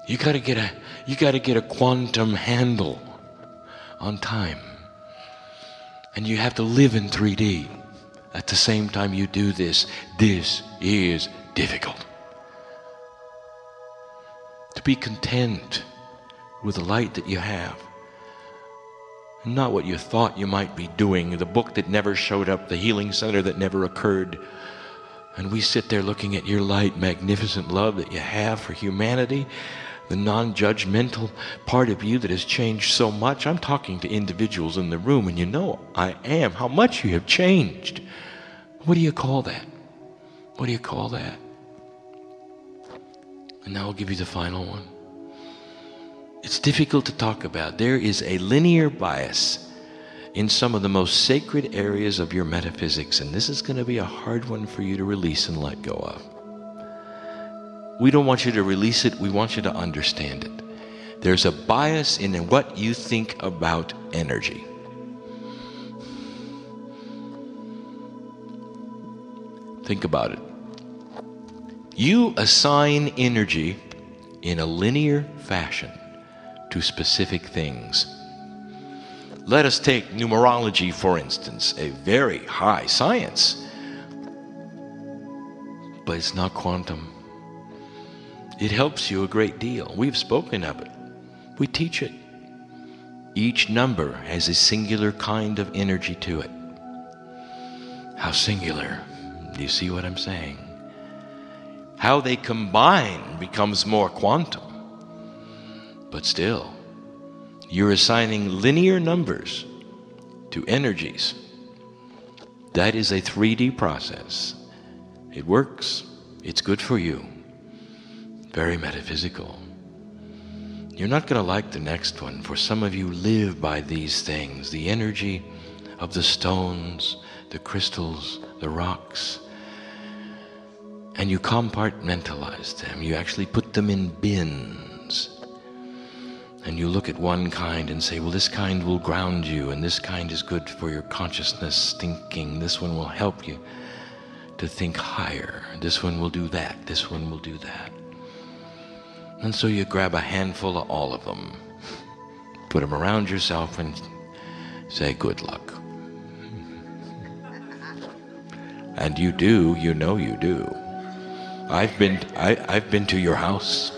You gotta get a quantum handle on time. And you have to live in 3D. At the same time you do this, this is difficult. To be content with the light that you have, and not what you thought you might be doing, the book that never showed up, the healing center that never occurred. And we sit there looking at your light, magnificent love that you have for humanity, the non-judgmental part of you that has changed so much. I'm talking to individuals in the room, and you know I am. How much you have changed. What do you call that? What do you call that? And now I'll give you the final one. It's difficult to talk about. There is a linear bias in some of the most sacred areas of your metaphysics, and this is going to be a hard one for you to release and let go of. We don't want you to release it, we want you to understand it. There's a bias in what you think about energy. Think about it. You assign energy in a linear fashion to specific things. Let us take numerology, for instance, a very high science, but it's not quantum. It helps you a great deal. We've spoken of it. We teach it. Each number has a singular kind of energy to it. How singular? Do you see what I'm saying? How they combine becomes more quantum. But still, you're assigning linear numbers to energies. That is a 3D process. It works. It's good for you. Very metaphysical. You're not going to like the next one. For some of you live by these things. The energy of the stones, the crystals, the rocks. And you compartmentalize them. You actually put them in bins. And you look at one kind and say, well, this kind will ground you, and this kind is good for your consciousness thinking. This one will help you to think higher. This one will do that. This one will do that. And so you grab a handful of all of them, put them around yourself and say, good luck. And you do, you know you do. I've been to your house.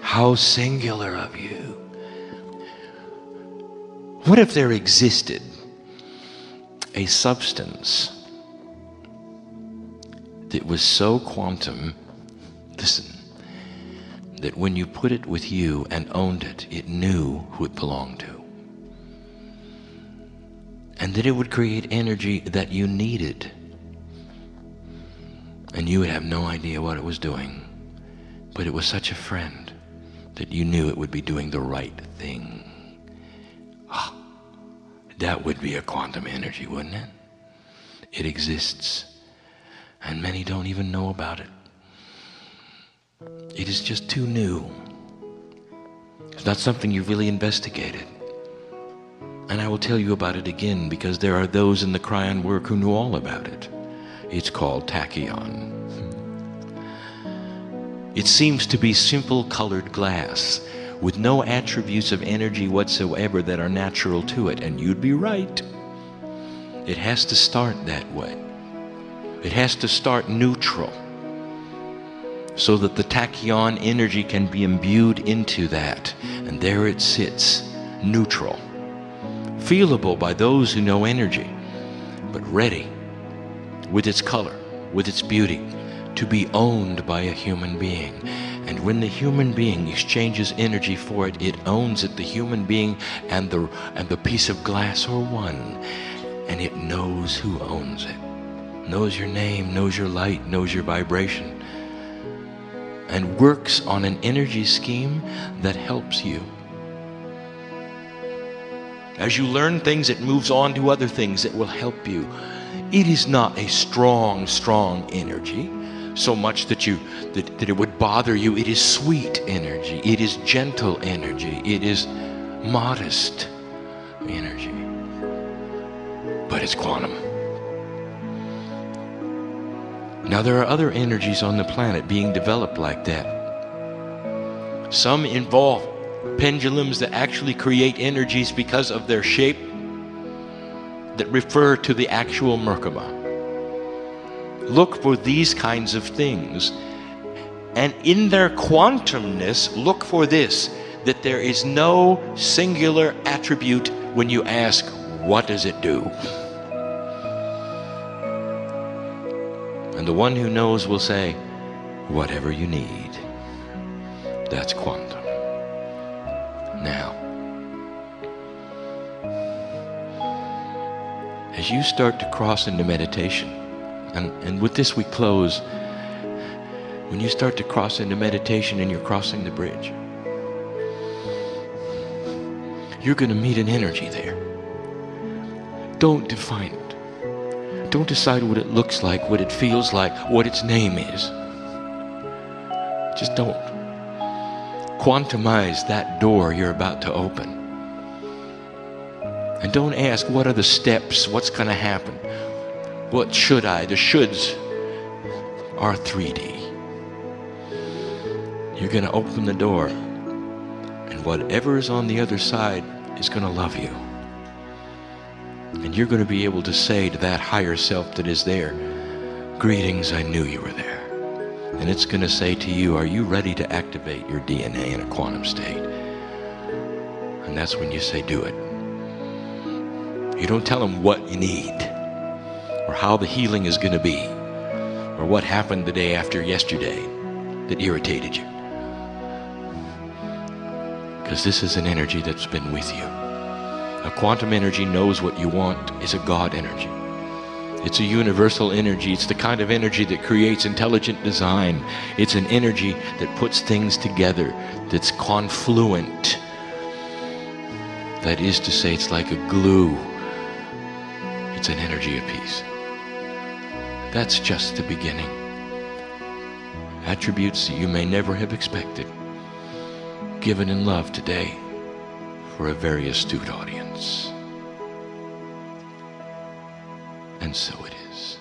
How singular of you. What if there existed a substance that was so quantum, listen, that when you put it with you and owned it, it knew who it belonged to. And that it would create energy that you needed. And you would have no idea what it was doing. But it was such a friend that you knew it would be doing the right thing. Ah, that would be a quantum energy, wouldn't it? It exists. And many don't even know about it. It is just too new. It's not something you've really investigated. And I will tell you about it again, because there are those in the Kryon work who know all about it. It's called tachyon. It seems to be simple colored glass with no attributes of energy whatsoever that are natural to it. And you'd be right. It has to start that way. It has to start neutral so that the tachyon energy can be imbued into that. And there it sits, neutral, feelable by those who know energy, but ready with its color, with its beauty, to be owned by a human being. And when the human being exchanges energy for it, it owns it. The human being and the piece of glass are one, and it knows who owns it. Knows your name, knows your light, knows your vibration, and works on an energy scheme that helps you. As you learn things, it moves on to other things that will help you. It is not a strong, strong energy, so much that it would bother you. It is sweet energy. It is gentle energy. It is modest energy. But it's quantum. Now there are other energies on the planet being developed like that. Some involve pendulums that actually create energies because of their shape that refer to the actual Merkaba. Look for these kinds of things, and in their quantumness, look for this, that there is no singular attribute when you ask, what does it do? And the one who knows will say, whatever you need. That's quantum. Now, as you start to cross into meditation, and with this we close, when you start to cross into meditation and you're crossing the bridge, you're going to meet an energy there. Don't define it. Don't decide what it looks like, what it feels like, what its name is. Just don't. Quantumize that door you're about to open. And don't ask, what are the steps? What's going to happen? What should I? The shoulds are 3D. You're going to open the door, and whatever is on the other side is going to love you. And you're going to be able to say to that higher self that is there, greetings, I knew you were there. And it's going to say to you, are you ready to activate your DNA in a quantum state? And that's when you say, do it. You don't tell them what you need, or how the healing is going to be, or what happened the day after yesterday that irritated you. Because this is an energy that's been with you. A quantum energy knows what you want. Is a God energy. It's a universal energy. It's the kind of energy that creates intelligent design. It's an energy that puts things together, that's confluent. That is to say, it's like a glue. It's an energy of peace. That's just the beginning. Attributes that you may never have expected, given in love today for a very astute audience. And so it is.